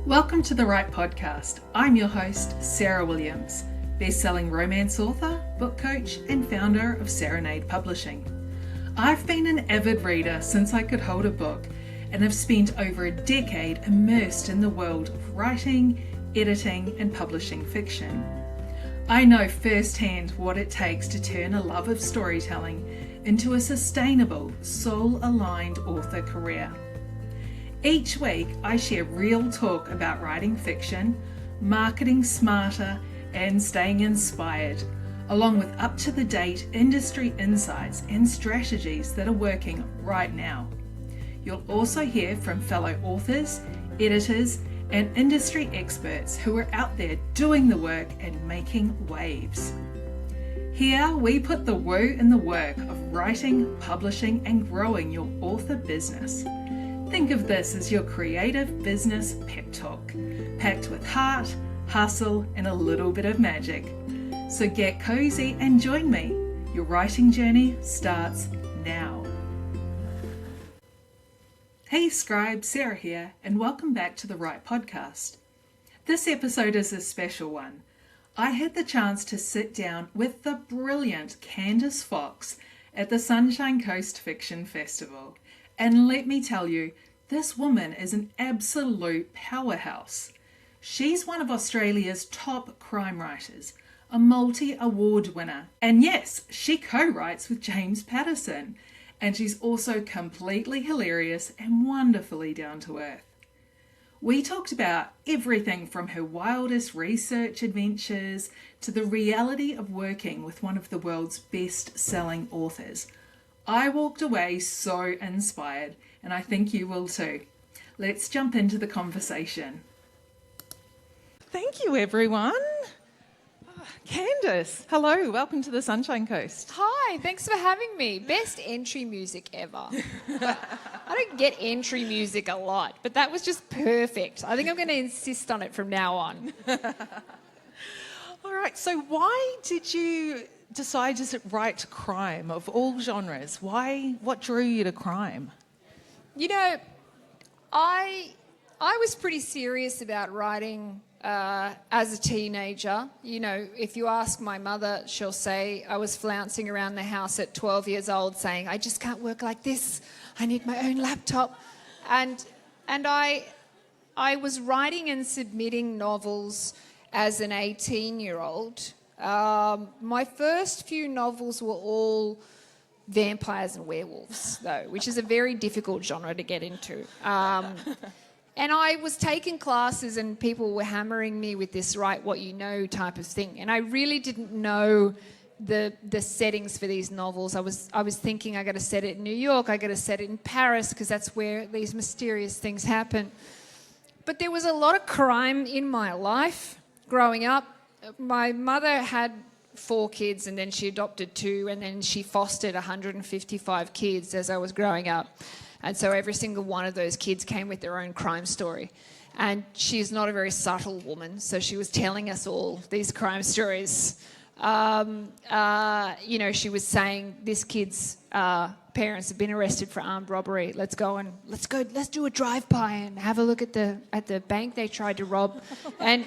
Welcome to The Right Podcast. I'm your host, Sarah Williams, best-selling romance author, book coach, and founder of Serenade Publishing. I've been an avid reader since I could hold a book and have spent over a decade immersed in the world of writing, editing, and publishing fiction. I know firsthand what it takes to turn a love of storytelling into a sustainable, soul-aligned author career. Each week, I share real talk about writing fiction, marketing smarter, and staying inspired, along with up-to-the-date industry insights and strategies that are working right now. You'll also hear from fellow authors, editors, and industry experts who are out there doing the work and making waves. Here, we put the woo in the work of writing, publishing, and growing your author business. Think of this as your creative business pep talk, packed with heart, hustle, and a little bit of magic. So get cozy and join me. Your writing journey starts now. Hey scribe, Sarah here, and welcome back to The Right Podcast. This episode is a special one. I had the chance to sit down with the brilliant Candice Fox at the Sunshine Coast Fiction Festival. And let me tell you, this woman is an absolute powerhouse. She's one of Australia's top crime writers, a multi-award winner. And yes, she co-writes with James Patterson. And she's also completely hilarious and wonderfully down to earth. We talked about everything from her wildest research adventures to the reality of working with one of the world's best-selling authors. I walked away so inspired, and I think you will too. Let's jump into the conversation. Thank you, everyone. Candice, hello, welcome to the Sunshine Coast. Hi, thanks for having me. Best entry music ever. I don't get entry music a lot, but that was just perfect. I think I'm going to insist on it from now on. All right, so why did you decide to write crime of all genres? What drew you to crime? You know, I was pretty serious about writing as a teenager. You know, if you ask my mother, she'll say I was flouncing around the house at 12 years old saying, I just can't work like this. I need my own laptop. And I was writing and submitting novels as an 18-year-old. My first few novels were all vampires and werewolves, though, which is a very difficult genre to get into. And I was taking classes and people were hammering me with this write what you know type of thing. And I really didn't know the settings for these novels. I was thinking I got to set it in New York, I got to set it in Paris because that's where these mysterious things happen. But there was a lot of crime in my life growing up. My mother had 4 kids and then she adopted 2 and then she fostered 155 kids as I was growing up. And so every single one of those kids came with their own crime story. And she's not a very subtle woman, so she was telling us all these crime stories. You know, she was saying, this kid's parents have been arrested for armed robbery. Let's do a drive-by and have a look at the bank they tried to rob. And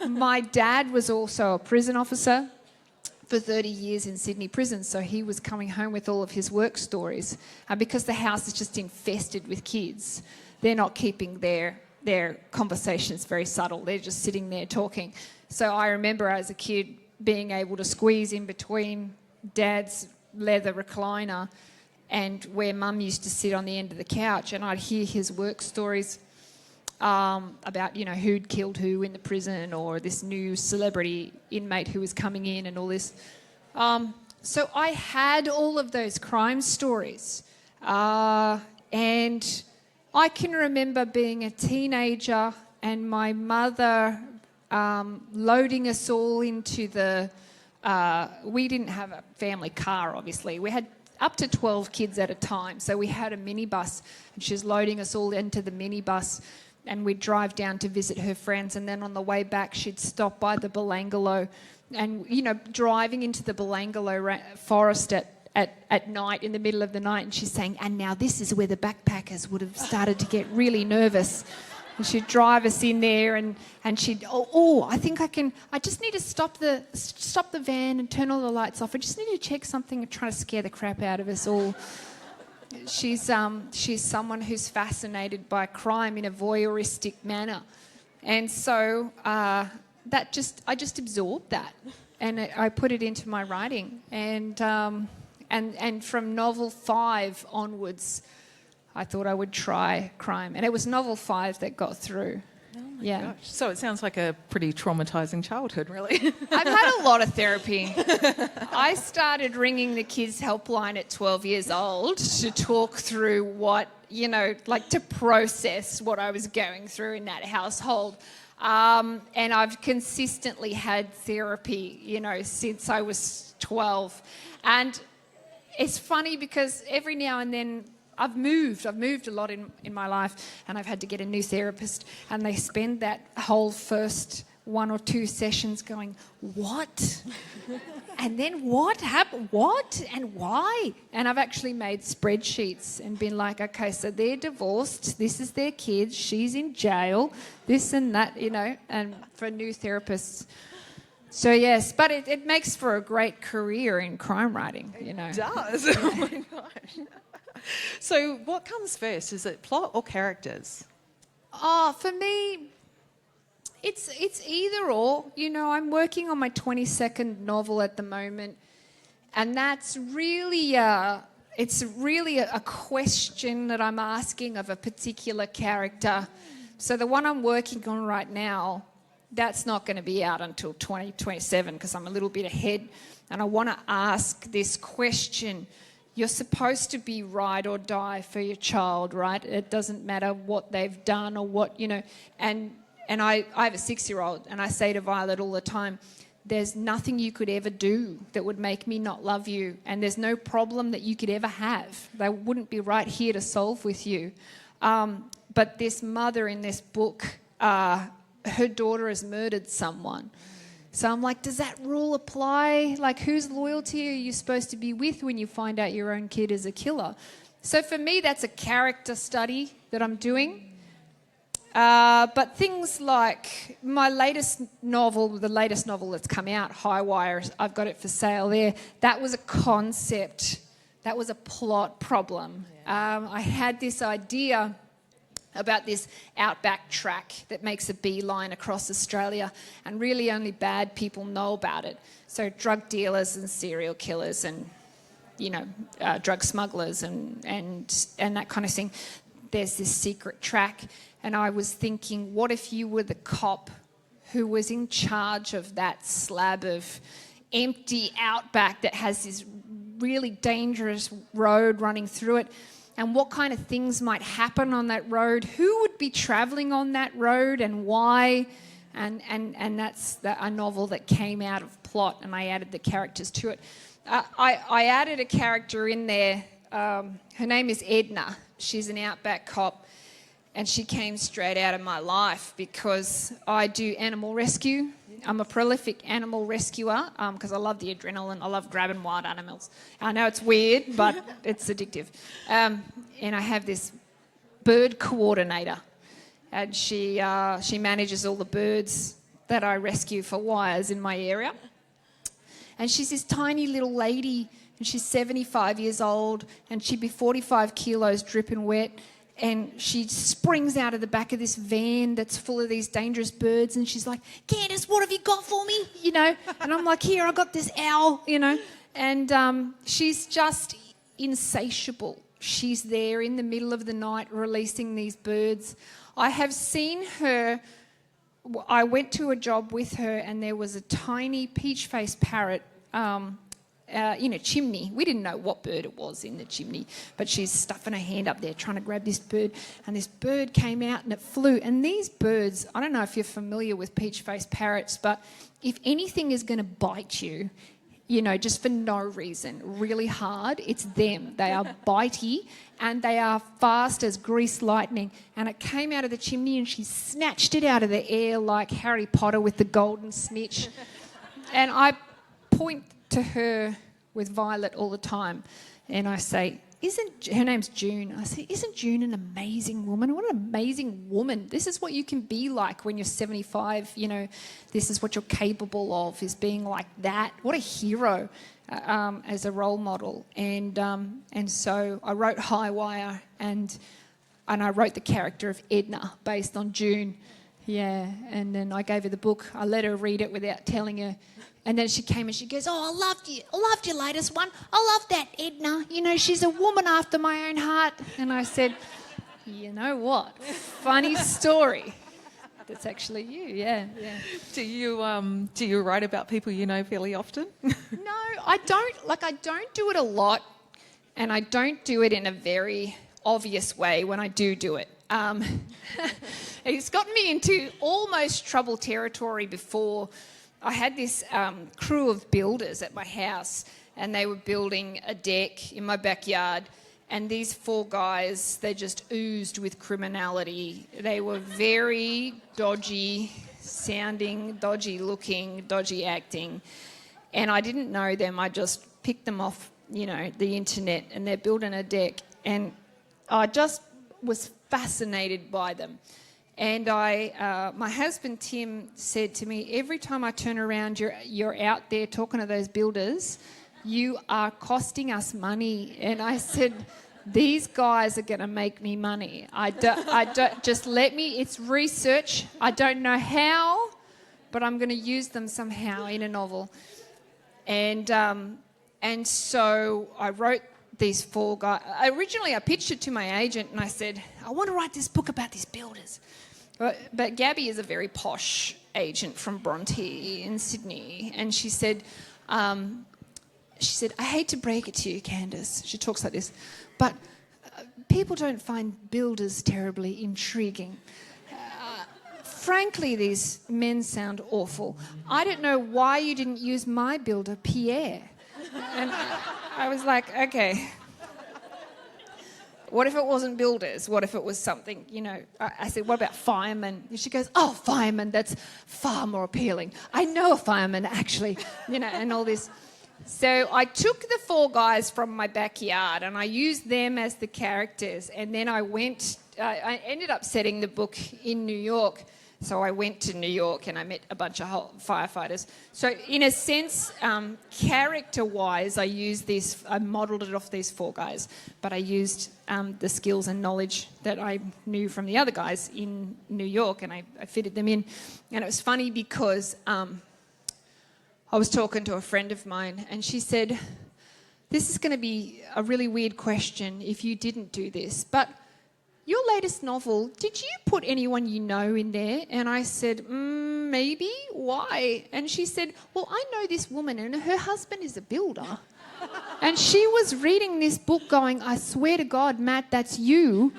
my dad was also a prison officer for 30 years in Sydney prison, so he was coming home with all of his work stories. Because the house is just infested with kids, they're not keeping their conversations very subtle. They're just sitting there talking. So I remember as a kid being able to squeeze in between Dad's leather recliner and where Mum used to sit on the end of the couch, and I'd hear his work stories about, you know, who'd killed who in the prison or this new celebrity inmate who was coming in and all this. So I had all of those crime stories. And I can remember being a teenager and my mother loading us all into we didn't have a family car, obviously. We had up to 12 kids at a time. So we had a minibus and she was loading us all into the minibus. And we'd drive down to visit her friends, and then on the way back she'd stop by the Belangolo, and, you know, driving into the Belangolo forest at night, in the middle of the night, and she's saying, and now this is where the backpackers would have started to get really nervous. And she'd drive us in there, and she'd, I just need to stop the van and turn all the lights off. I just need to check something and try to scare the crap out of us all. She's someone who's fascinated by crime in a voyeuristic manner. And so I just absorbed that, and I put it into my writing. And from novel 5 onwards, I thought I would try crime. And it was novel 5 that got through. Oh my gosh. So it sounds like a pretty traumatising childhood, really. I've had a lot of therapy. I started ringing the kids' helpline at 12 years old to talk through what, to process what I was going through in that household. And I've consistently had therapy, since I was 12. And it's funny because every now and then I've moved a lot in my life, and I've had to get a new therapist, and they spend that whole first 1 or 2 sessions going, what? And then what happened? What? And why? And I've actually made spreadsheets and been like, okay, so they're divorced, this is their kids, she's in jail, this and that, and for new therapists. So yes, but it makes for a great career in crime writing, It does. Oh my gosh. So what comes first? Is it plot or characters? Oh, for me, it's either or. I'm working on my 22nd novel at the moment, and that's really it's really a question that I'm asking of a particular character. So the one I'm working on right now, that's not going to be out until 2027 because I'm a little bit ahead, and I want to ask this question. You're supposed to be ride or die for your child, right? It doesn't matter what they've done or what, And I have a 6-year-old, and I say to Violet all the time, there's nothing you could ever do that would make me not love you, and there's no problem that you could ever have. They wouldn't be right here to solve with you. But this mother in this book, her daughter has murdered someone. So I'm like, does that rule apply? Like, whose loyalty are you supposed to be with when you find out your own kid is a killer? So for me, that's a character study that I'm doing. But things like my latest novel, the latest novel that's come out, High Wire, I've got it for sale there. That was a concept. That was a plot problem. I had this idea about this outback track that makes a beeline across Australia, and really only bad people know about it. So drug dealers and serial killers and, drug smugglers and that kind of thing. There's this secret track, and I was thinking, what if you were the cop who was in charge of that slab of empty outback that has this really dangerous road running through it? And what kind of things might happen on that road? Who would be travelling on that road and why? And that's a novel that came out of plot, and I added the characters to it. I added a character in there. Her name is Edna. She's an outback cop, and she came straight out of my life because I do animal rescue. I'm a prolific animal rescuer because I love the adrenaline. I love grabbing wild animals. I know it's weird, but it's addictive. And I have this bird coordinator, and she manages all the birds that I rescue for wires in my area. And she's this tiny little lady, and she's 75 years old, and she'd be 45 kilos dripping wet. And she springs out of the back of this van that's full of these dangerous birds, and she's like, Candice, what have you got for me? And I'm like, here, I got this owl, And she's just insatiable. She's there in the middle of the night releasing these birds. I have seen her. I went to a job with her, and there was a tiny peach-faced parrot in a chimney. We didn't know what bird it was in the chimney, but she's stuffing her hand up there trying to grab this bird, and this bird came out and it flew. And these birds, I don't know if you're familiar with peach-faced parrots, but if anything is going to bite you, just for no reason, really hard, it's them. They are bitey, and they are fast as greased lightning. And it came out of the chimney, and she snatched it out of the air like Harry Potter with the golden snitch. And I point to her with Violet all the time, and I say, her name's June. I said, isn't June an amazing woman? What an amazing woman. This is what you can be like when you're 75. You know, this is what you're capable of, is being like that. What a hero as a role model. And so I wrote High Wire, and I wrote the character of Edna based on June. Yeah, and then I gave her the book. I let her read it without telling her. And then she came and she goes, oh, I loved your latest one. I love that Edna. You know, she's a woman after my own heart. And I said, you know what? Funny story. That's actually you, yeah. Do you write about people you know fairly often? No, I don't. Like, I don't do it a lot, and I don't do it in a very obvious way when I do it. It's gotten me into almost trouble territory before. I had this crew of builders at my house, and they were building a deck in my backyard, and these 4 guys, they just oozed with criminality. They were very dodgy sounding, dodgy looking, dodgy acting, and I didn't know them. I just picked them off, you know, the internet, and they're building a deck, and I just was fascinated by them. And my husband Tim said to me, every time I turn around, you're out there talking to those builders, you are costing us money. And I said, these guys are going to make me money. I don't just let me. It's research. I don't know how, but I'm going to use them somehow in a novel. And so I wrote these 4 guys. Originally, I pitched it to my agent, and I said, I want to write this book about these builders. But Gabby is a very posh agent from Bronte in Sydney, and she said, I hate to break it to you, Candice. She talks like this, but people don't find builders terribly intriguing. Frankly, these men sound awful. I don't know why you didn't use my builder, Pierre. And I was like, okay. What if it wasn't builders? What if it was something, you know? I said, what about firemen? And she goes, oh, firemen, that's far more appealing. I know a fireman, actually, you know, and all this. So I took the 4 guys from my backyard and I used them as the characters. And then I ended up setting the book in New York. So I went to New York and I met a bunch of firefighters. So in a sense, character-wise, I modelled it off these 4 guys, but I used the skills and knowledge that I knew from the other guys in New York, and I fitted them in. And it was funny because I was talking to a friend of mine, and she said, this is going to be a really weird question if you didn't do this, but your latest novel, did you put anyone you know in there? And I said, maybe. Why? And she said, well, I know this woman and her husband is a builder. And she was reading this book going, I swear to God, Matt, that's you.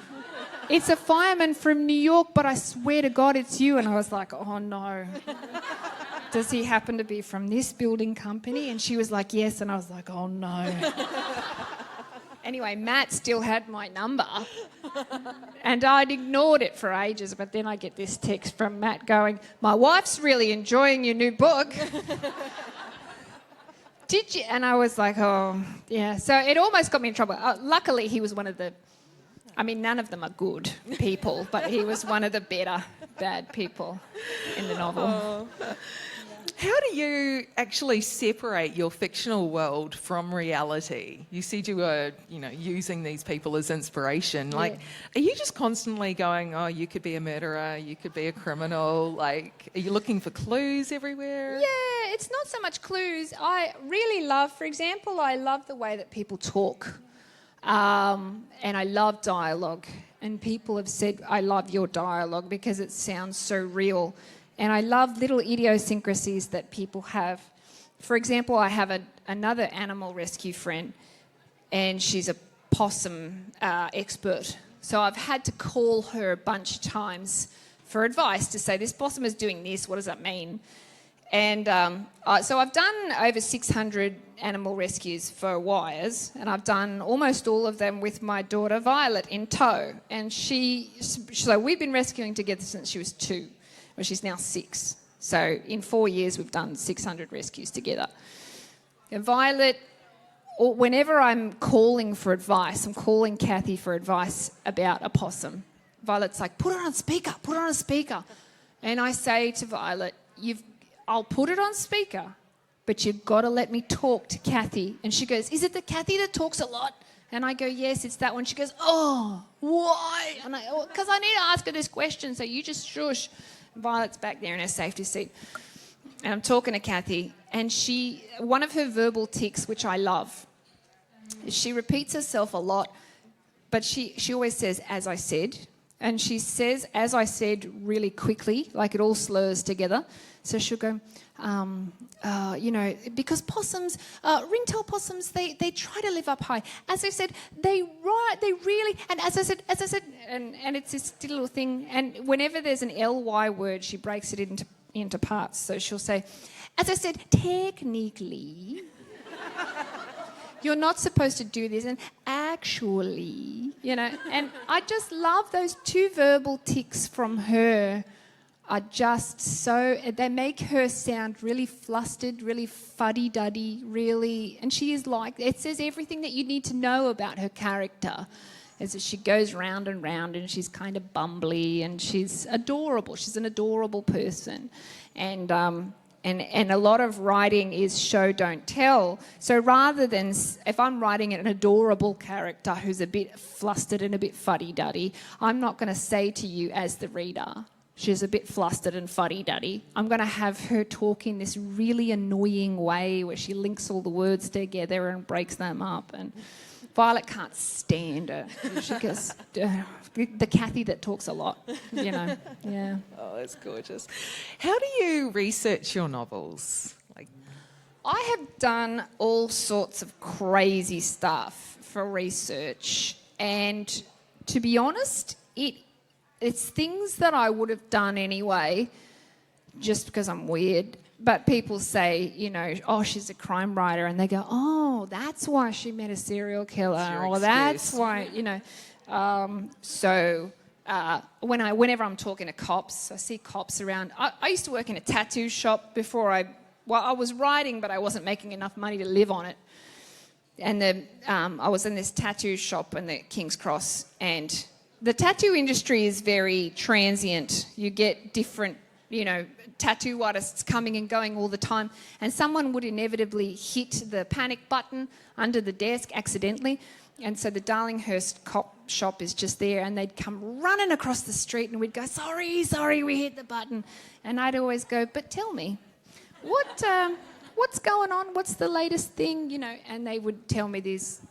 It's a fireman from New York, but I swear to God it's you. And I was like, oh, no. Does he happen to be from this building company? And she was like, yes. And I was like, oh, no. Anyway, Matt still had my number, and I'd ignored it for ages, but then I get this text from Matt going, my wife's really enjoying your new book. Did you? And I was like, oh, yeah. So it almost got me in trouble. Luckily, he was one of the... I mean, none of them are good people, but he was one of the better bad people in the novel. Oh. How do you actually separate your fictional world from reality? You said you were, using these people as inspiration. Are you just constantly going, oh, you could be a murderer, you could be a criminal? Like, are you looking for clues everywhere? Yeah, it's not so much clues. I really love, for example, I love the way that people talk. And I love dialogue. And people have said, I love your dialogue because it sounds so real. And I love little idiosyncrasies that people have. For example, I have another animal rescue friend, and she's a possum expert. So I've had to call her a bunch of times for advice to say, this possum is doing this, what does that mean? And so I've done over 600 animal rescues for wires, and I've done almost all of them with my daughter Violet in tow. And so we've been rescuing together since she was 2. Well, she's now 6. So in 4 years, we've done 600 rescues together. And Violet or whenever I'm calling for advice, I'm calling Kathy for advice about a possum. Violet's like, put it on speaker, put it on speaker. And I say to Violet, I'll put it on speaker, but you've got to let me talk to Kathy. And she goes, is it the Kathy that talks a lot? And I go, yes, it's that one. She goes, oh, why? And because I need to ask her this question, so you just shush. Violet's back there in her safety seat. And I'm talking to Kathy, and one of her verbal tics, which I love, is she repeats herself a lot, but she always says, as I said. And she says, as I said, really quickly, like it all slurs together. So she'll go, because possums, ringtail possums, they try to live up high. As I said, they really, and as I said, and it's this little thing. And whenever there's an ly word, she breaks it into parts. So she'll say, as I said, technically, you're not supposed to do this, and actually, and I just love those two verbal tics from her. Are just so, they make her sound really flustered, really fuddy-duddy, really, and she is like, it says everything that you need to know about her character, is that she goes round and round and she's kind of bumbly and she's adorable. She's an adorable person. And a lot of writing is show, don't tell. So rather than, if I'm writing an adorable character who's a bit flustered and a bit fuddy-duddy, I'm not going to say to you as the reader, she's a bit flustered and fuddy-duddy. I'm going to have her talk in this really annoying way where she links all the words together and breaks them up. And Violet can't stand her. She goes, the Kathy that talks a lot, yeah. Oh, that's gorgeous. How do you research your novels? I have done all sorts of crazy stuff for research. And to be honest, it's things that I would have done anyway, just because I'm weird. But people say, oh, she's a crime writer. And they go, oh, that's why she met a serial killer. Or that's why, whenever I'm talking to cops, I see cops around. I used to work in a tattoo shop before I was writing, but I wasn't making enough money to live on it. And I was in this tattoo shop in the King's Cross, and the tattoo industry is very transient. You get different, tattoo artists coming and going all the time, and someone would inevitably hit the panic button under the desk accidentally, and so the Darlinghurst cop shop is just there, and they'd come running across the street, and we'd go, sorry, we hit the button. And I'd always go, but tell me, what's going on? What's the latest thing? And they would tell me these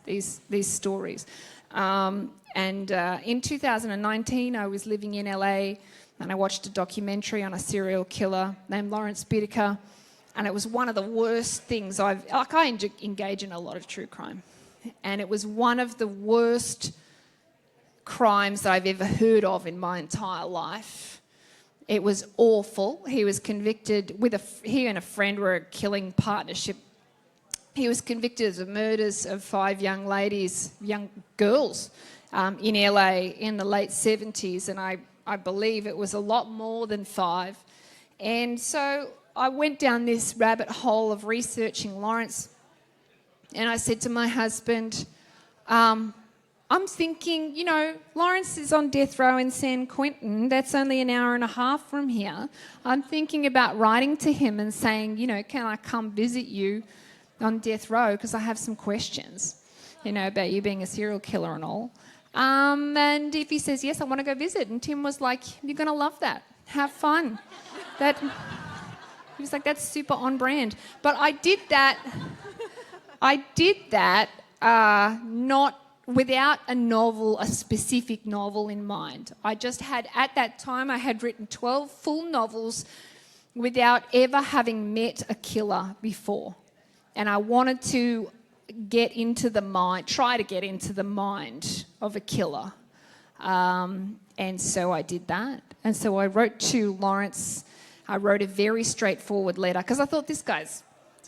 stories. In 2019, I was living in LA, and I watched a documentary on a serial killer named Lawrence Bittaker, and it was one of the worst things I engage in a lot of true crime, and it was one of the worst crimes that I've ever heard of in my entire life. It was awful. He was convicted he and a friend were a killing partnership. He was convicted of the murders of 5 young girls, in LA in the late 70s, and I believe it was a lot more than 5. And so I went down this rabbit hole of researching Lawrence, and I said to my husband, I'm thinking, Lawrence is on death row in San Quentin. That's only an hour and a half from here. I'm thinking about writing to him and saying, can I come visit you on death row, because I have some questions, about you being a serial killer and all. And if he says, yes, I want to go visit. And Tim was like, you're going to love that. Have fun. He was like, that's super on brand. But I did that not without a specific novel in mind. At that time, I had written 12 full novels without ever having met a killer before. And I wanted to try to get into the mind of a killer. And so I did that. And so I wrote to Lawrence. I wrote a very straightforward letter, because I thought, this guy's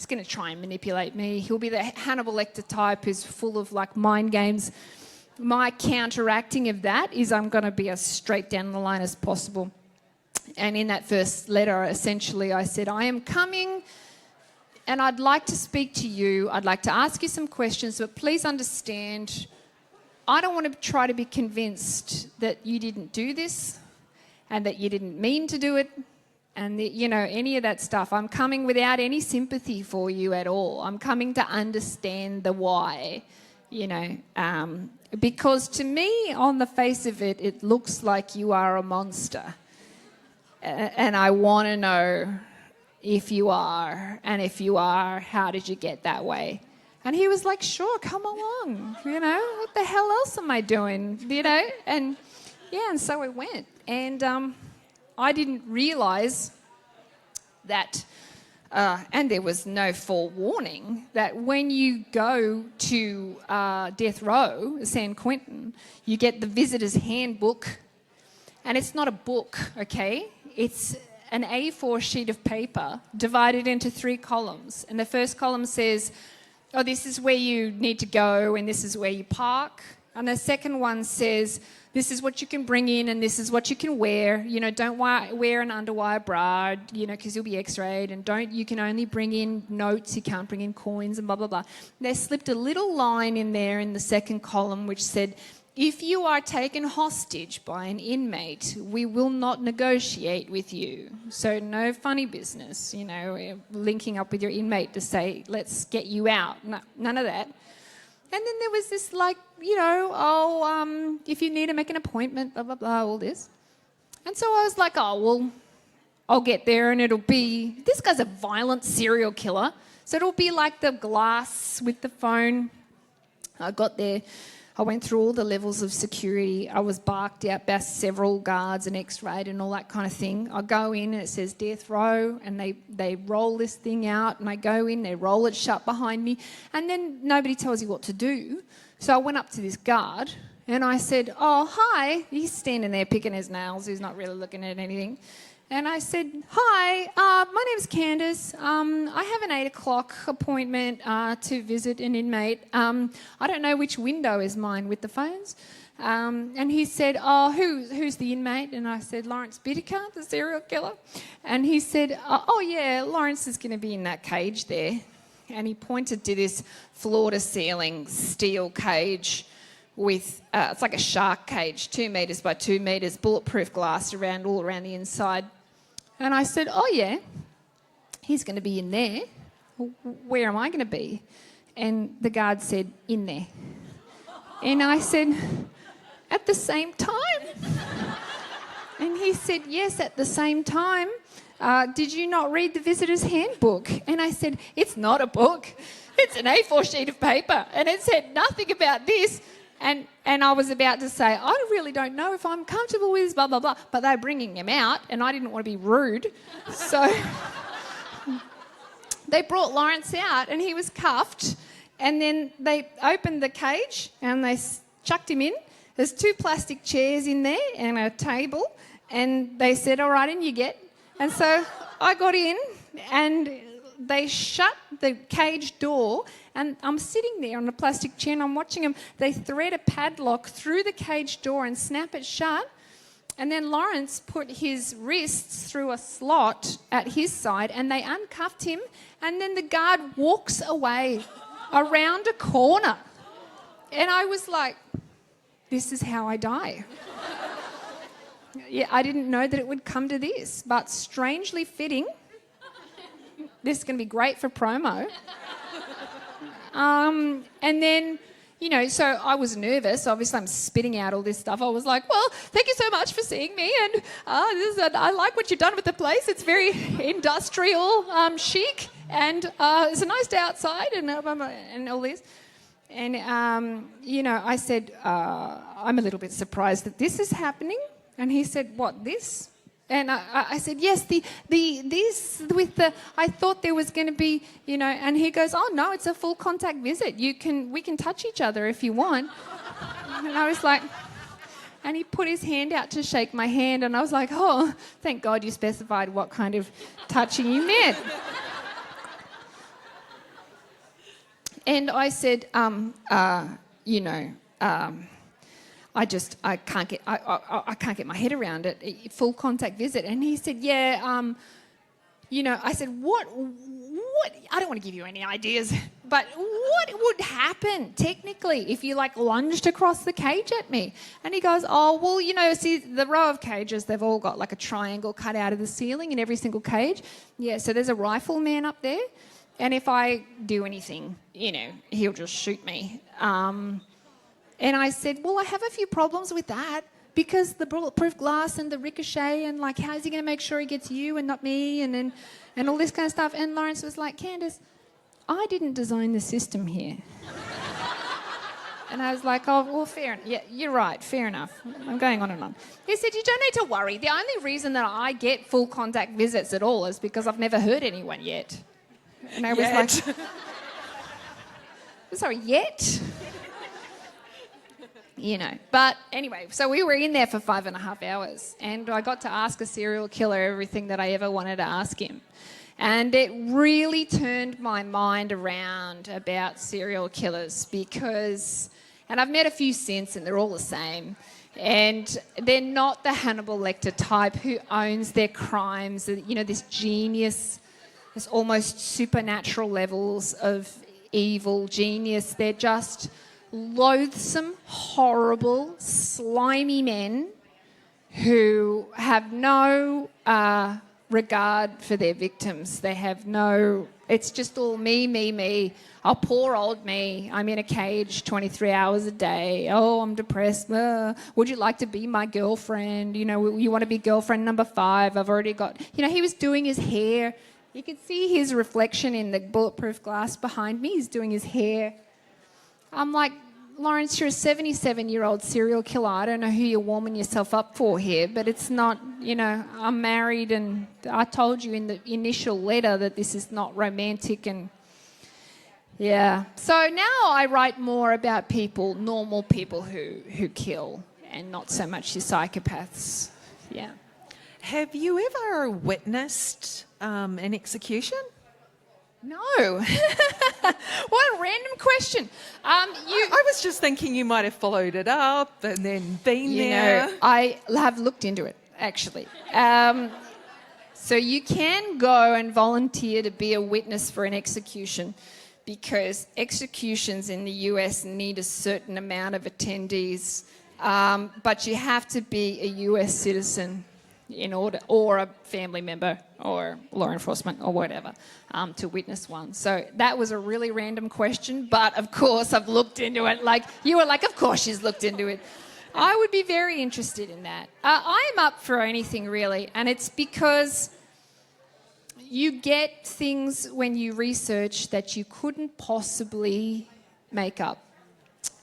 going to try and manipulate me. He'll be the Hannibal Lecter type who's full of mind games. My counteracting of that is I'm going to be as straight down the line as possible. And in that first letter, essentially, I said, I am coming And I'd like to speak to you. I'd like to ask you some questions, but please understand, I don't want to try to be convinced that you didn't do this and that you didn't mean to do it and, any of that stuff. I'm coming without any sympathy for you at all. I'm coming to understand the why, because to me, on the face of it, it looks like you are a monster. And I want to know if you are, and if you are, how did you get that way? And he was like, sure, come along, what the hell else am I doing, And so I went. And I didn't realise that, and there was no forewarning, that when you go to death row, San Quentin, you get the visitor's handbook. And it's not a book, okay? It's an A4 sheet of paper divided into 3 columns. And the first column says, oh, this is where you need to go and this is where you park. And the second one says, this is what you can bring in and this is what you can wear. Don't wear an underwire bra, because you'll be x-rayed. And you can only bring in notes, you can't bring in coins and blah, blah, blah. They slipped a little line in there in the second column which said, if you are taken hostage by an inmate, we will not negotiate with you. So no funny business, linking up with your inmate to say, let's get you out. No, none of that. And then there was this if you need to make an appointment, blah, blah, blah, all this. And so I was like, I'll get there and it'll be, this guy's a violent serial killer. So it'll be like the glass with the phone. I got there. I went through all the levels of security. I was barked out by several guards and x-rayed and all that kind of thing. I go in and it says death row and they roll this thing out and I go in, they roll it shut behind me and then nobody tells you what to do. So I went up to this guard and I said, oh, hi. He's standing there picking his nails. He's not really looking at anything. And I said, hi, my name's Candice. I have an 8 o'clock appointment to visit an inmate. I don't know which window is mine with the phones. And he said, oh, who's the inmate? And I said, Lawrence Bittaker, the serial killer. And he said, oh, yeah, Lawrence is going to be in that cage there. And he pointed to this floor-to-ceiling steel cage with, it's like a shark cage, 2 metres by 2 metres, bulletproof glass all around the inside. And I said, oh, yeah, he's going to be in there. Where am I going to be? And the guard said, in there. And I said, at the same time? And he said, yes, at the same time. Did you not read the visitor's handbook? And I said, it's not a book. It's an A4 sheet of paper. And it said nothing about this. And I was about to say, I really don't know if I'm comfortable with this, blah, blah, blah. But they're bringing him out, and I didn't want to be rude. So they brought Lawrence out, and he was cuffed. And then they opened the cage, and they chucked him in. There's 2 plastic chairs in there and a table. And they said, all right, in you get. And so I got in, and they shut the cage door, and I'm sitting there on a plastic chair and I'm watching them. They thread a padlock through the cage door and snap it shut. And then Lawrence put his wrists through a slot at his side and they uncuffed him. And then the guard walks away around a corner. And I was like, this is how I die. Yeah, I didn't know that it would come to this, but strangely fitting. This is going to be great for promo. And then, so I was nervous. Obviously, I'm spitting out all this stuff. I was like, well, thank you so much for seeing me. And I like what you've done with the place. It's very industrial, chic. And it's a nice day outside and all this. And, I said, I'm a little bit surprised that this is happening. And he said, what, this? And I said, yes, this with the, I thought there was going to be, and he goes, oh, no, it's a full contact visit. We can touch each other if you want. And I was like, and he put his hand out to shake my hand. And I was like, oh, thank God you specified what kind of touching you meant. And I said, I can't get my head around it. Full contact visit. And he said, yeah, I said, what what, I don't want to give you any ideas, but what would happen technically if you like lunged across the cage at me? And he goes, oh, well, you know, see the row of cages, they've all got like a triangle cut out of the ceiling in every single cage. Yeah, so there's a rifleman up there. And if I do anything, you know, he'll just shoot me. And I said, well, I have a few problems with that because the bulletproof glass and the ricochet and like, how's he going to make sure he gets you and not me and all this kind of stuff. And Lawrence was like, Candice, I didn't design the system here. And I was like, oh, well, fair enough. Yeah, you're right, fair enough. I'm going on and on. He said, you don't need to worry. The only reason that I get full contact visits at all is because I've never hurt anyone yet. And I was like, sorry, yet? You know, but anyway, so we were in there for 5.5 hours and I got to ask a serial killer everything that I ever wanted to ask him. And it really turned my mind around about serial killers because, and I've met a few since and they're all the same, and they're not the Hannibal Lecter type who owns their crimes, you know, this genius, this almost supernatural levels of evil genius. They're just loathsome, horrible, slimy men who have no regard for their victims. They have no... It's just all me, me, me. Oh, poor old me. I'm in a cage 23 hours a day. Oh, I'm depressed. Would you like to be my girlfriend? You know, you want to be girlfriend number 5. I've already got... You know, he was doing his hair. You could see his reflection in the bulletproof glass behind me. He's doing his hair. I'm like, Lawrence, you're a 77-year-old serial killer. I don't know who you're warming yourself up for here, but it's not, you know, I'm married and I told you in the initial letter that this is not romantic and, yeah. So now I write more about people, normal people who kill and not so much the psychopaths, yeah. Have you ever witnessed an execution? No. What a random question. I was just thinking you might have followed it up and then been there. Know, I have looked into it, actually. So you can go and volunteer to be a witness for an execution because executions in the US need a certain amount of attendees, but you have to be a US citizen in order, or a family member or law enforcement or whatever, to witness one. So that was a really random question, but of course I've looked into it. Like, you were like, of course she's looked into it. I would be very interested in that. I'm up for anything really, and it's because you get things when you research that you couldn't possibly make up.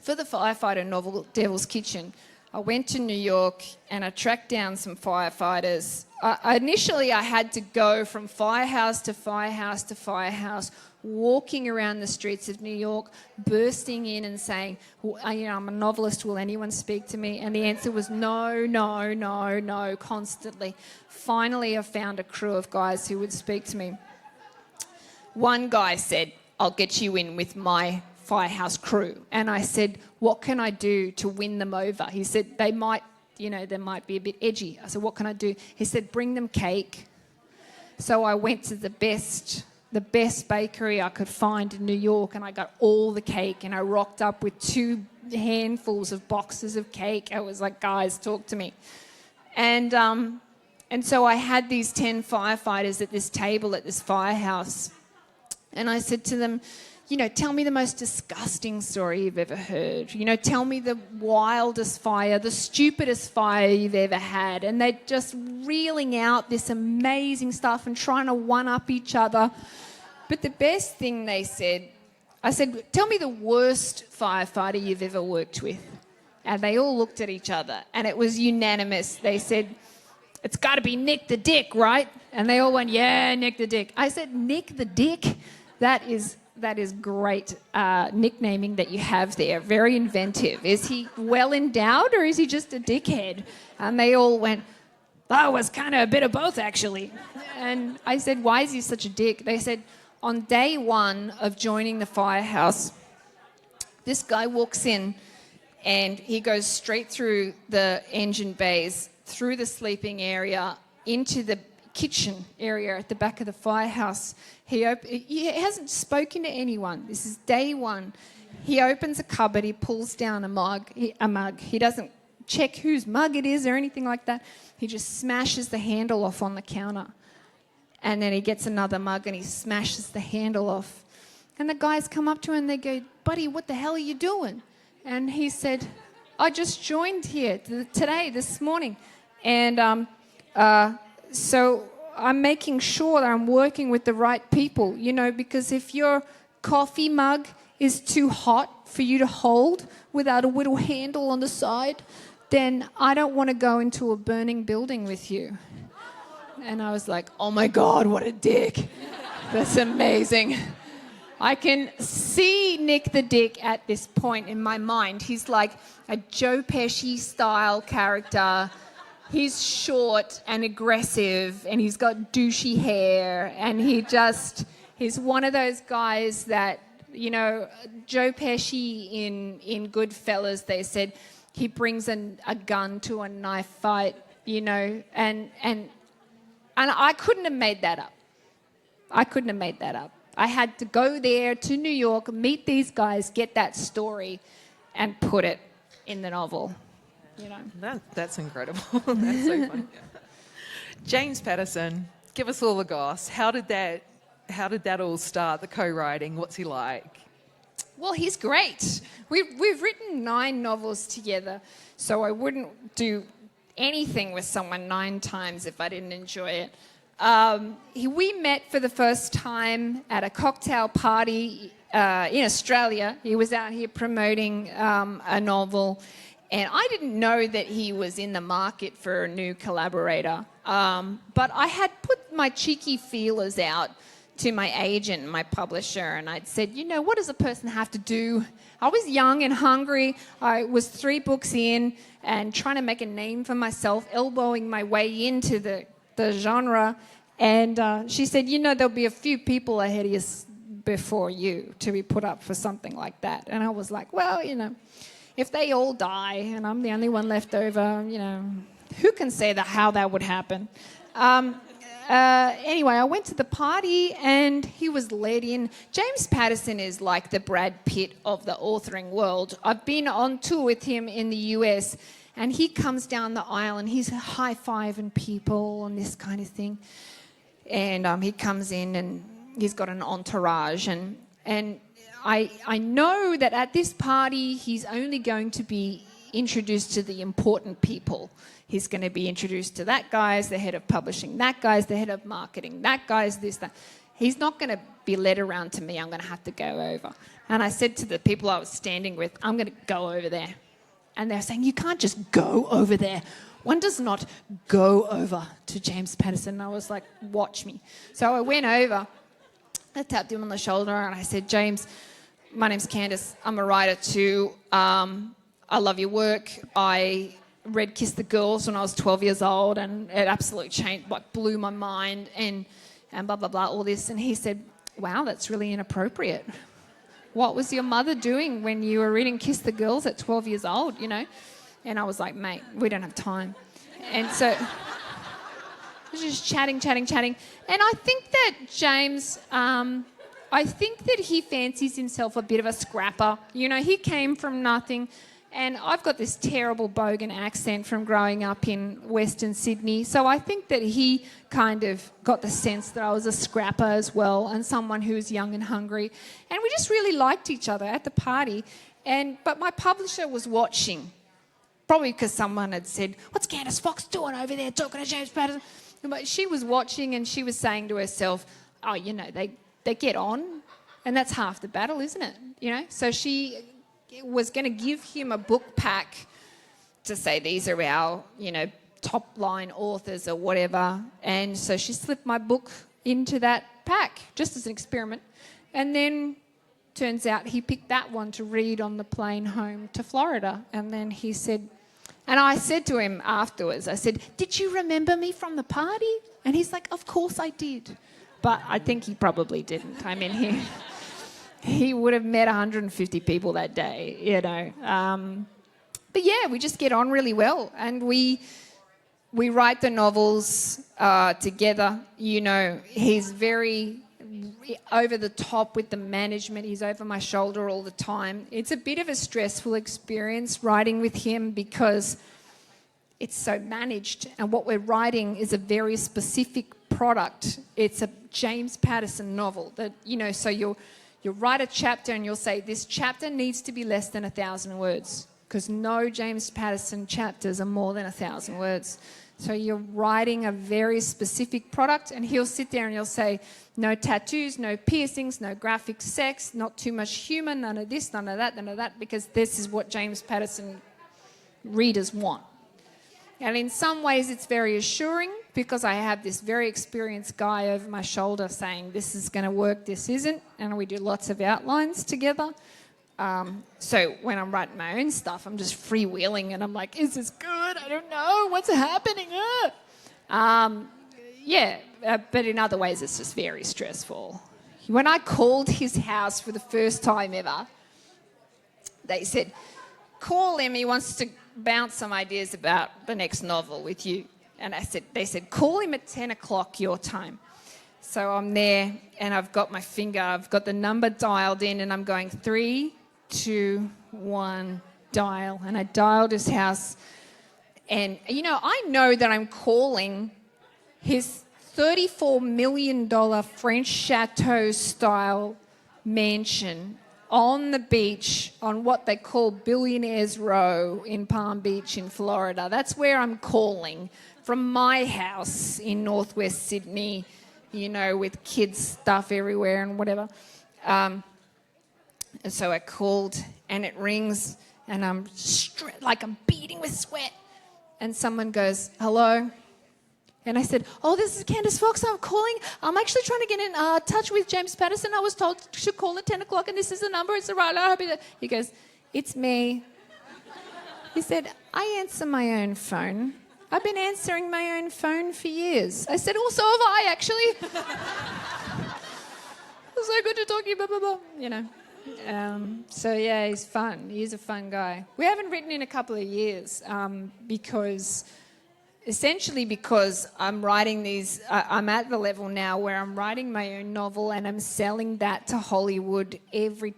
For the firefighter novel Devil's Kitchen, I went to New York and I tracked down some firefighters. Initially, I had to go from firehouse to firehouse to firehouse, walking around the streets of New York, bursting in and saying, well, you know, I'm a novelist, will anyone speak to me? And the answer was no, no, no, no, constantly. Finally, I found a crew of guys who would speak to me. One guy said, I'll get you in with my firehouse crew. And I said, what can I do to win them over? He said, they might be a bit edgy. I said, what can I do? He said, bring them cake. So I went to the best bakery I could find in New York and I got all the cake and I rocked up with 2 handfuls of boxes of cake. I was like, guys, talk to me. And so I had these 10 firefighters at this table at this firehouse and I said to them, you know, tell me the most disgusting story you've ever heard. You know, tell me the wildest fire, the stupidest fire you've ever had. And they're just reeling out this amazing stuff and trying to one-up each other. But the best thing they said, I said, tell me the worst firefighter you've ever worked with. And they all looked at each other and it was unanimous. They said, it's got to be Nick the Dick, right? And they all went, yeah, Nick the Dick. I said, Nick the Dick? That is great nicknaming that you have there. Very inventive. Is he well endowed or is he just a dickhead? And they all went, that was kind of a bit of both, actually. And I said, why is he such a dick? They said, on day 1 of joining the firehouse, this guy walks in and he goes straight through the engine bays, through the sleeping area, into the kitchen area at the back of the firehouse. He hasn't spoken to anyone. This is day one. He opens a cupboard. He pulls down a mug. He doesn't check whose mug it is or anything like that. He just smashes the handle off on the counter. And then he gets another mug and he smashes the handle off. And the guys come up to him and they go, "Buddy, what the hell are you doing?" And he said, "I just joined here this morning. And so I'm making sure that I'm working with the right people, because if your coffee mug is too hot for you to hold without a little handle on the side, then I don't want to go into a burning building with you." And I was like, oh my God, what a dick. That's amazing. I can see Nick the Dick at this point in my mind. He's like a Joe Pesci style character. He's short and aggressive and he's got douchey hair and he's one of those guys that, Joe Pesci in Goodfellas, they said he brings a gun to a knife fight, and I couldn't have made that up. I had to go there to New York, meet these guys, get that story, and put it in the novel. That's incredible. That's so funny. James Patterson, give us all the goss. How did that all start? The co-writing. What's he like? Well, he's great. We've written 9 novels together, so I wouldn't do anything with someone 9 times if I didn't enjoy it. We met for the first time at a cocktail party in Australia. He was out here promoting a novel, and I didn't know that he was in the market for a new collaborator. But I had put my cheeky feelers out to my agent and my publisher, and I'd said, what does a person have to do? I was young and hungry. I was 3 books in and trying to make a name for myself, elbowing my way into the genre. And she said, there'll be a few people ahead of you before you to be put up for something like that. And I was like, well, if they all die and I'm the only one left over, who can say how that would happen? Anyway, I went to the party and he was led in. James Patterson is like the Brad Pitt of the authoring world. I've been on tour with him in the US and he comes down the aisle and he's high-fiving people and this kind of thing. And he comes in and he's got an entourage. And I know that at this party he's only going to be introduced to the important people. He's going to be introduced to that guy's the head of publishing, that guy's the head of marketing, that guy's this, that. He's not going to be led around to me. I'm going to have to go over. And I said to the people I was standing with, I'm going to go over there. And they're saying, you can't just go over there. One does not go over to James Patterson. And I was like, watch me. So I went over, I tapped him on the shoulder and I said, James, my name's Candice. I'm a writer too. I love your work. I read Kiss the Girls when I was 12 years old and it absolutely changed, blew my mind and blah, blah, blah, all this. And he said, wow, that's really inappropriate. What was your mother doing when you were reading Kiss the Girls at 12 years old, And I was like, mate, we don't have time. And so I was just chatting. And I think that James, I think that he fancies himself a bit of a scrapper. He came from nothing. And I've got this terrible bogan accent from growing up in Western Sydney. So I think that he kind of got the sense that I was a scrapper as well and someone who was young and hungry. And we just really liked each other at the party. But my publisher was watching, probably because someone had said, what's Candice Fox doing over there talking to James Patterson? But she was watching and she was saying to herself, oh, they get on. And that's half the battle, isn't it? So she was going to give him a book pack to say these are our, top line authors or whatever. And so she slipped my book into that pack just as an experiment. And then turns out he picked that one to read on the plane home to Florida. And then he said, and I said to him afterwards, I said, did you remember me from the party? And he's like, of course I did. But I think he probably didn't. I mean, he would have met 150 people that day, But yeah, we just get on really well. And we write the novels together. You know, he's very over the top with the management. He's over my shoulder all the time. It's a bit of a stressful experience writing with him because it's so managed, and what we're writing is a very specific product. It's a James Patterson novel that, you know, so you'll write a chapter and you'll say, this chapter needs to be less than 1,000 words, because no James Patterson chapters are more than 1,000 words. So you're writing a very specific product, and he'll sit there and he'll say, no tattoos, no piercings, no graphic sex, not too much humour, none of this, none of that, because this is what James Patterson readers want. And in some ways it's very assuring, because I have this very experienced guy over my shoulder saying, this is going to work, this isn't, and we do lots of outlines together. So when I'm writing my own stuff, I'm just freewheeling and I'm like, is this good? I don't know. What's happening? But in other ways it's just very stressful. When I called his house for the first time ever, they said, call him, he wants to bounce some ideas about the next novel with you. And they said, call him at 10 o'clock your time. So I'm there and I've got my finger, I've got the number dialed in, and I'm going 3, 2, 1, dial. And I dialed his house. And, you know, I know that I'm calling his $34 million French chateau-style mansion on the beach on what they call Billionaires Row in Palm Beach in Florida. That's where I'm calling from my house in northwest Sydney, you know, with kids' stuff everywhere and whatever. And so I called and it rings and I'm like I'm beating with sweat. And someone goes, hello? And I said, oh, this is Candice Fox. I'm calling. I'm actually trying to get in touch with James Patterson. I was told to call at 10 o'clock, and this is the number. It's the right. He goes, it's me. He said, I answer my own phone. I've been answering my own phone for years. I said, oh, so have I, actually. It's so good to talk to you, blah, blah, blah. You know. So, yeah, he's fun. He's a fun guy. We haven't written in a couple of years because I'm writing these, I'm at the level now where I'm writing my own novel and I'm selling that to Hollywood. Every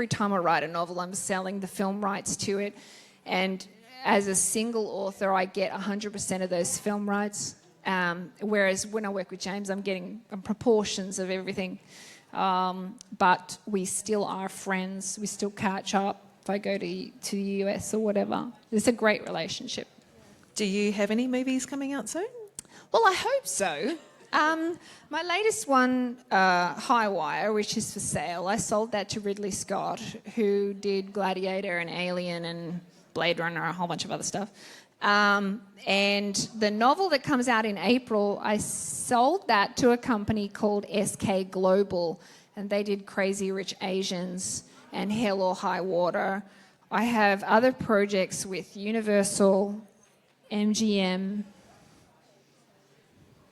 time I write a novel, I'm selling the film rights to it. And as a single author, I get 100% of those film rights. Whereas when I work with James, I'm getting proportions of everything. But we still are friends. We still catch up if I go to the US or whatever. It's a great relationship. Do you have any movies coming out soon? Well, I hope so. My latest one, High Wire, which is for sale, I sold that to Ridley Scott, who did Gladiator and Alien and Blade Runner, a whole bunch of other stuff. And the novel that comes out in April, I sold that to a company called SK Global, and they did Crazy Rich Asians and Hell or High Water. I have other projects with Universal, MGM,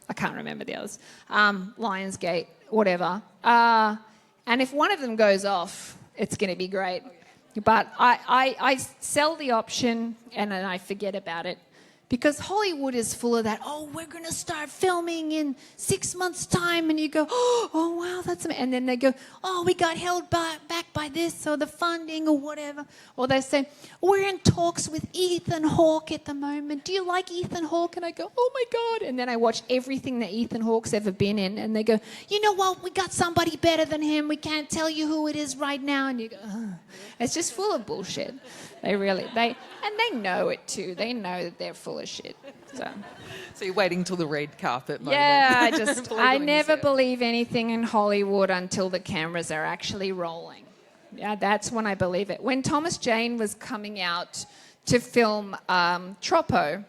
I can't remember the others, Lionsgate, whatever. And if one of them goes off, it's going to be great. But I sell the option and then I forget about it. Because Hollywood is full of that, oh, we're going to start filming in 6 months' time. And you go, oh, wow, that's amazing. And then they go, oh, we got held back by this or the funding or whatever. Or they say, we're in talks with Ethan Hawke at the moment. Do you like Ethan Hawke? And I go, oh, my God. And then I watch everything that Ethan Hawke's ever been in. And they go, you know what? We got somebody better than him. We can't tell you who it is right now. And you go, oh. It's just full of bullshit. They know it too. They know that they're full of shit. So you're waiting till the red carpet moment. Yeah, I never believe anything in Hollywood until the cameras are actually rolling. Yeah, that's when I believe it. When Thomas Jane was coming out to film Troppo,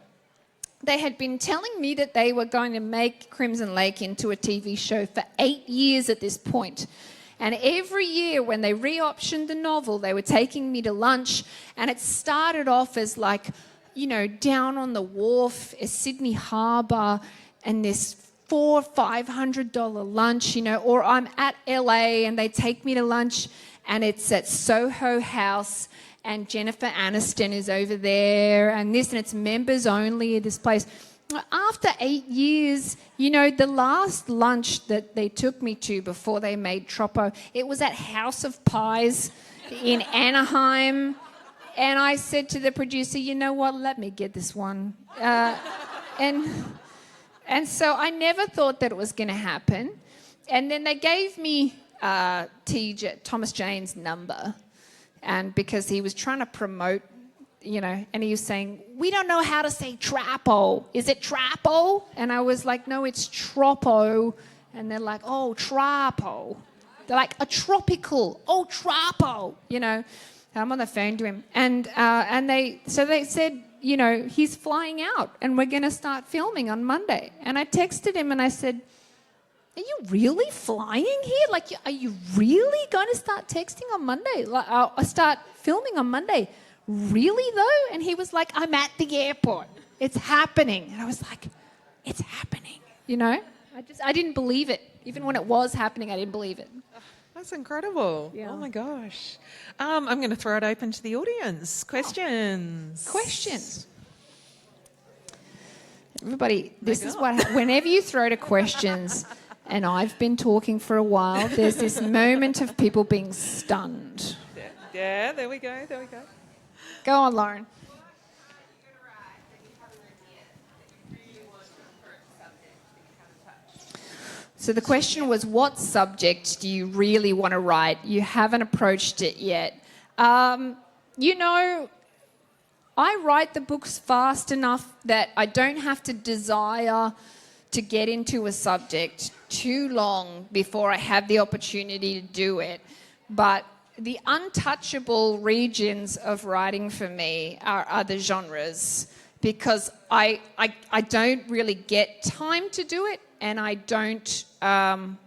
they had been telling me that they were going to make Crimson Lake into a TV show for 8 years at this point. And every year when they re-optioned the novel, they were taking me to lunch. And it started off as like, you know, down on the wharf at Sydney Harbour and this $400 or $500 lunch, you know, or I'm at LA and they take me to lunch and it's at Soho House and Jennifer Aniston is over there and this, and it's members only at this place. After 8 years, the last lunch that they took me to before they made Troppo, it was at House of Pies in Anaheim. And I said to the producer, you know what, let me get this one. And so I never thought that it was going to happen. And then they gave me Thomas Jane's number, and because he was trying to promote, and he was saying, we don't know how to say Trapo. Is it Trapo? And I was like, no, it's Troppo. And they're like, oh, Trapo. They're like, a tropical. Oh, Trapo. I'm on the phone to him. And they said, he's flying out and we're going to start filming on Monday. And I texted him and I said, are you really flying here? Like, are you really going to start texting on Monday? Start filming on Monday? Really, though? And he was like, I'm at the airport. It's happening. And I was like, it's happening. I didn't believe it. Even when it was happening, I didn't believe it. That's incredible. Yeah. Oh, my gosh. I'm going to throw it open to the audience. Questions? Questions. Everybody, this is what whenever you throw to questions, and I've been talking for a while, there's this moment of people being stunned. Yeah, there we go. Go on, Lauren. So the question was, what subject do you really want to write? You haven't approached it yet. I write the books fast enough that I don't have to desire to get into a subject too long before I have the opportunity to do it. But the untouchable regions of writing for me are other genres, because I don't really get time to do it, and I don't, I'm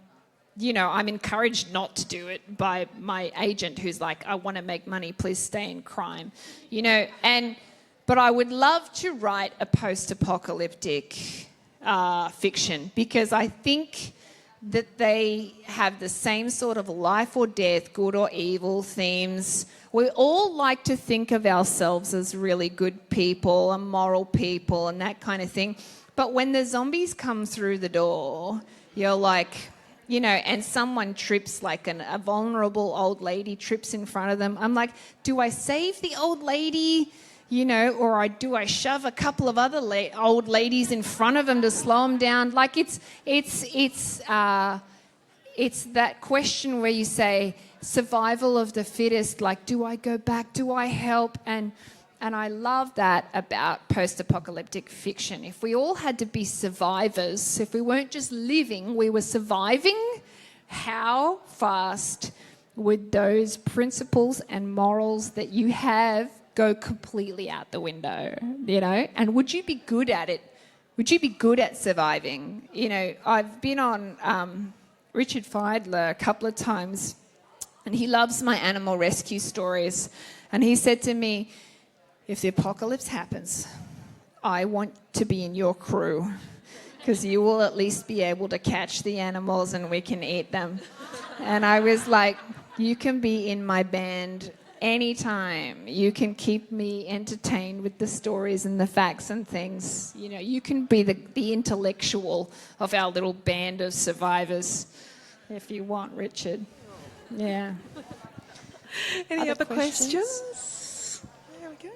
encouraged not to do it by my agent, who's like, I want to make money, please stay in crime, but I would love to write a post-apocalyptic fiction, because I think that they have the same sort of life or death, good or evil themes. We all like to think of ourselves as really good people and moral people and that kind of thing. But when the zombies come through the door, you're like, and someone trips, like a vulnerable old lady trips in front of them. I'm like, do I save the old lady, or do I shove a couple of other old ladies in front of them to slow them down? Like it's that question where you say survival of the fittest. Like, do I go back? Do I help? And I love that about post-apocalyptic fiction. If we all had to be survivors, if we weren't just living, we were surviving, how fast would those principles and morals that you have go completely out the window, And would you be good at it? Would you be good at surviving? I've been on Richard Feidler a couple of times, and he loves my animal rescue stories. And he said to me, if the apocalypse happens, I want to be in your crew, because you will at least be able to catch the animals and we can eat them. And I was like, you can be in my band anytime. You can keep me entertained with the stories and the facts and things. You can be the intellectual of our little band of survivors if you want, Richard. Yeah. Any other questions? There we go.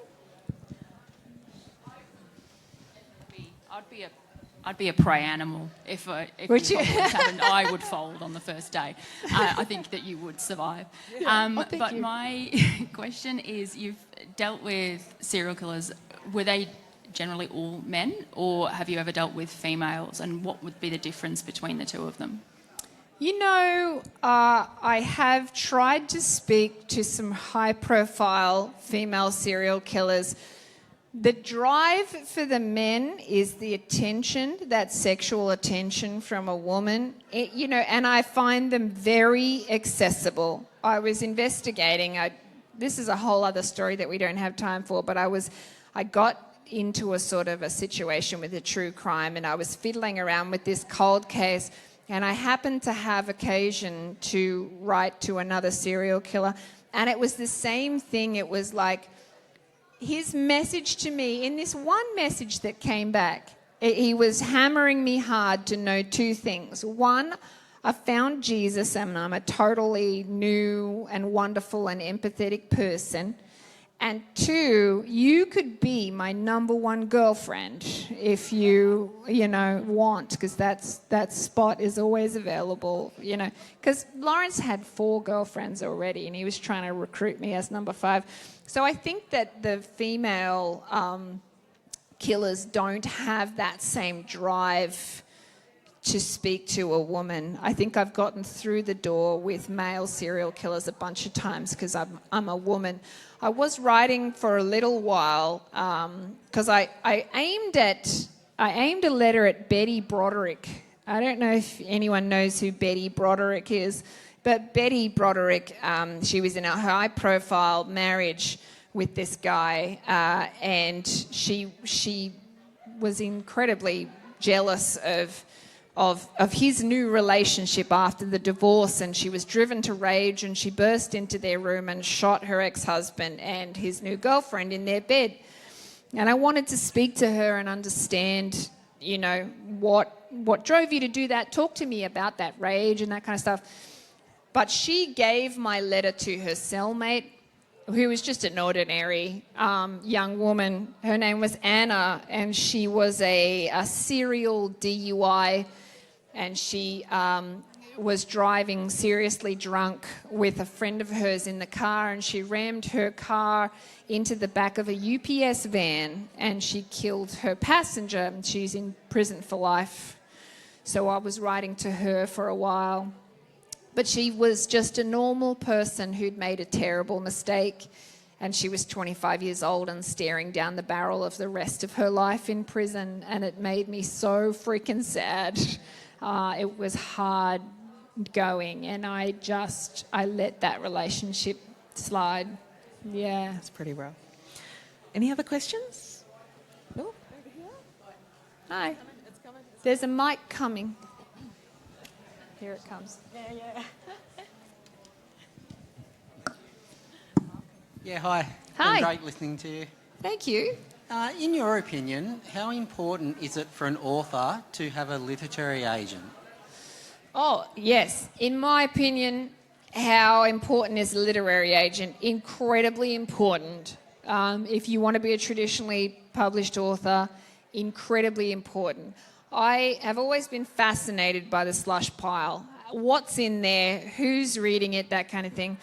I'd be a prey animal if the apocalypse happened. I would fold on the first day. I think that you would survive. But my question is, you've dealt with serial killers. Were they generally all men, or have you ever dealt with females? And what would be the difference between the two of them? I have tried to speak to some high-profile female serial killers. The drive for the men is the attention, that sexual attention from a woman, and I find them very accessible. I was investigating, this is a whole other story that we don't have time for, but I got into a sort of a situation with a true crime, and I was fiddling around with this cold case, and I happened to have occasion to write to another serial killer, and it was the same thing. It was like, his message to me, in this one message that came back, He was hammering me hard to know two things. One, I found Jesus and I'm a totally new and wonderful and empathetic person. And two, you could be my number one girlfriend if you want, because that spot is always available, Because Lawrence had 4 girlfriends already and he was trying to recruit me as number 5. So I think that the female killers don't have that same drive to speak to a woman. I think I've gotten through the door with male serial killers a bunch of times because I'm a woman. I was writing for a little while because I aimed a letter at Betty Broderick. I don't know if anyone knows who Betty Broderick is, but Betty Broderick, she was in a high-profile marriage with this guy, and she was incredibly jealous of his new relationship after the divorce, and she was driven to rage and she burst into their room and shot her ex-husband and his new girlfriend in their bed. And I wanted to speak to her and understand, what drove you to do that. Talk to me about that rage and that kind of stuff. But she gave my letter to her cellmate, who was just an ordinary young woman. Her name was Anna, and she was a serial DUI, and she was driving seriously drunk with a friend of hers in the car, and she rammed her car into the back of a UPS van, and she killed her passenger, and she's in prison for life. So I was writing to her for a while. But she was just a normal person who'd made a terrible mistake, and she was 25 years old and staring down the barrel of the rest of her life in prison, and it made me so freaking sad. It was hard going, and I let that relationship slide. Yeah. That's pretty rough. Any other questions? Oh, over here. Hi. It's coming. There's a mic coming. Here it comes. Yeah. Yeah, hi. Hi. Been great listening to you. Thank you. In your opinion, how important is it for an author to have a literary agent? Oh, yes. In my opinion, how important is a literary agent? Incredibly important. If you want to be a traditionally published author, incredibly important. I have always been fascinated by the slush pile. What's in there? Who's reading it? That kind of thing.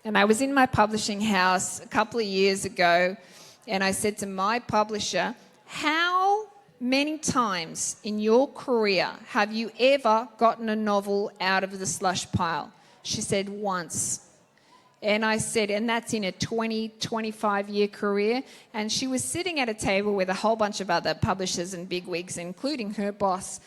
And I was in my publishing house a couple of years ago, and I said to my publisher, how many times in your career have you ever gotten a novel out of the slush pile? She said, once. And I said, and that's in a 25-year career. And she was sitting at a table with a whole bunch of other publishers and bigwigs, including her boss.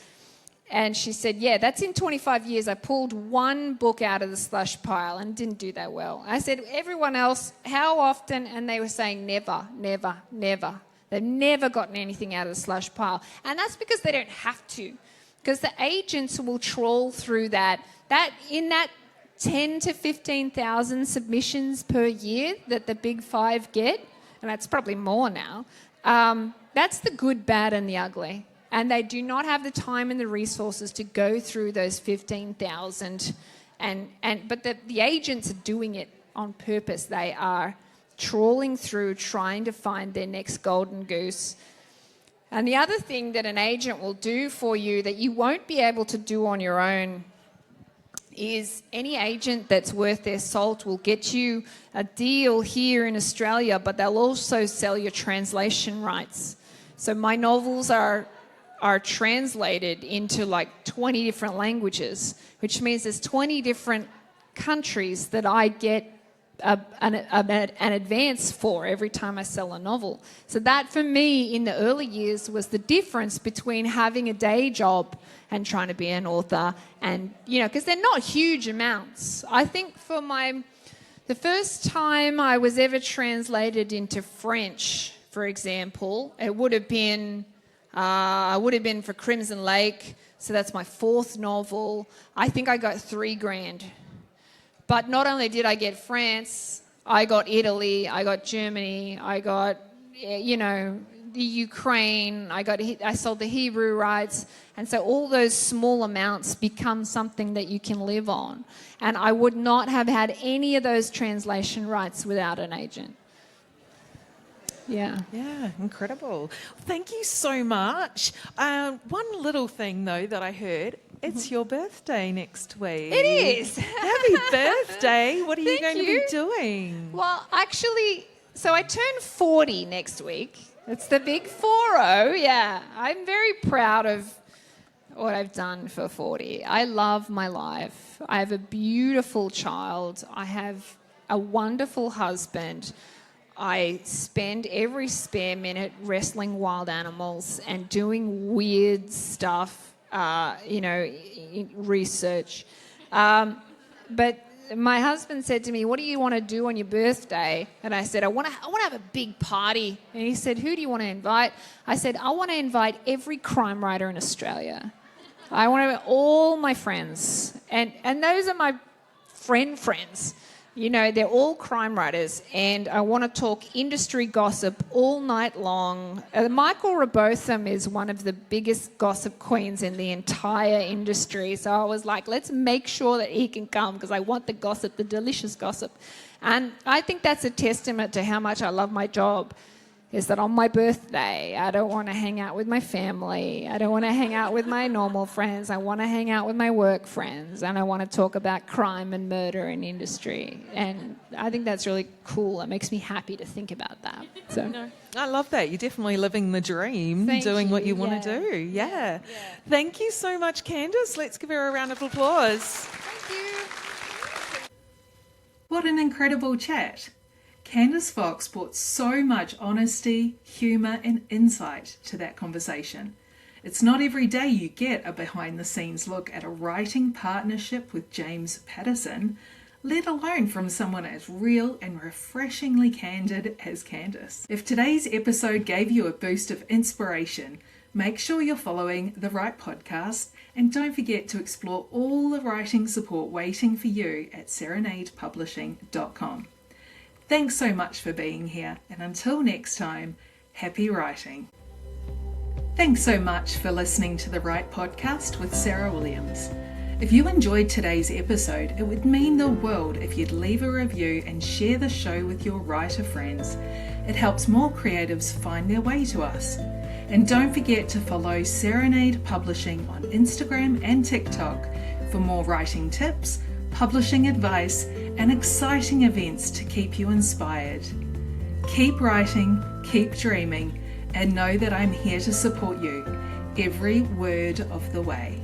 And she said, yeah, that's in 25 years. I pulled one book out of the slush pile and didn't do that well. I said, everyone else, how often? And they were saying never, never, never. They've never gotten anything out of the slush pile. And that's because they don't have to. Because the agents will trawl through that in that 10 to 15,000 submissions per year that the big 5 get, and that's probably more now, that's the good, bad, and the ugly. And they do not have the time and the resources to go through those 15,000. But the agents are doing it on purpose. They are trawling through, trying to find their next golden goose. And the other thing that an agent will do for you that you won't be able to do on your own is any agent that's worth their salt will get you a deal here in Australia, but they'll also sell your translation rights. So my novels are translated into like 20 different languages, which means there's 20 different countries that I get an advance for every time I sell a novel. So that for me in the early years was the difference between having a day job and trying to be an author, and because they're not huge amounts. I think for the first time I was ever translated into French, for example, it would have been for Crimson Lake, so that's my 4th novel. I think I got $3,000. But not only did I get France, I got Italy, I got Germany, I got, the Ukraine, I sold the Hebrew rights, and so all those small amounts become something that you can live on. And I would not have had any of those translation rights without an agent. Yeah. Yeah, incredible. Thank you so much. One little thing, though, that I heard, it's your birthday next week. It is. Happy birthday. What are you going to be doing? Well, actually, so I turn 40 next week. It's the big 40, yeah. I'm very proud of what I've done for 40. I love my life. I have a beautiful child. I have a wonderful husband. I spend every spare minute wrestling wild animals and doing weird stuff, research. But my husband said to me, "What do you want to do on your birthday?" And I said, I want to have a big party. And he said, "Who do you want to invite?" I said, "I want to invite every crime writer in Australia. I want to have all my friends. And those are my friends. They're all crime writers, and I want to talk industry gossip all night long." Michael Robotham is one of the biggest gossip queens in the entire industry, so I was like, let's make sure that he can come because I want the gossip, the delicious gossip. And I think that's a testament to how much I love my job, is that on my birthday, I don't want to hang out with my family. I don't want to hang out with my normal friends. I want to hang out with my work friends, and I want to talk about crime and murder in industry. And I think that's really cool. It makes me happy to think about that. So I love that. You're definitely living the dream, Thank doing you. what you want to do. Yeah. Thank you so much, Candice. Let's give her a round of applause. Thank you. What an incredible chat. Candice Fox brought so much honesty, humour and insight to that conversation. It's not every day you get a behind-the-scenes look at a writing partnership with James Patterson, let alone from someone as real and refreshingly candid as Candice. If today's episode gave you a boost of inspiration, make sure you're following The Right Podcast, and don't forget to explore all the writing support waiting for you at serenadepublishing.com. Thanks so much for being here, and until next time, happy writing. Thanks so much for listening to The Right Podcast with Sarah Williams. If you enjoyed today's episode, it would mean the world if you'd leave a review and share the show with your writer friends. It helps more creatives find their way to us. And don't forget to follow Serenade Publishing on Instagram and TikTok for more writing tips, publishing advice, and exciting events to keep you inspired. Keep writing, keep dreaming, and know that I'm here to support you every word of the way.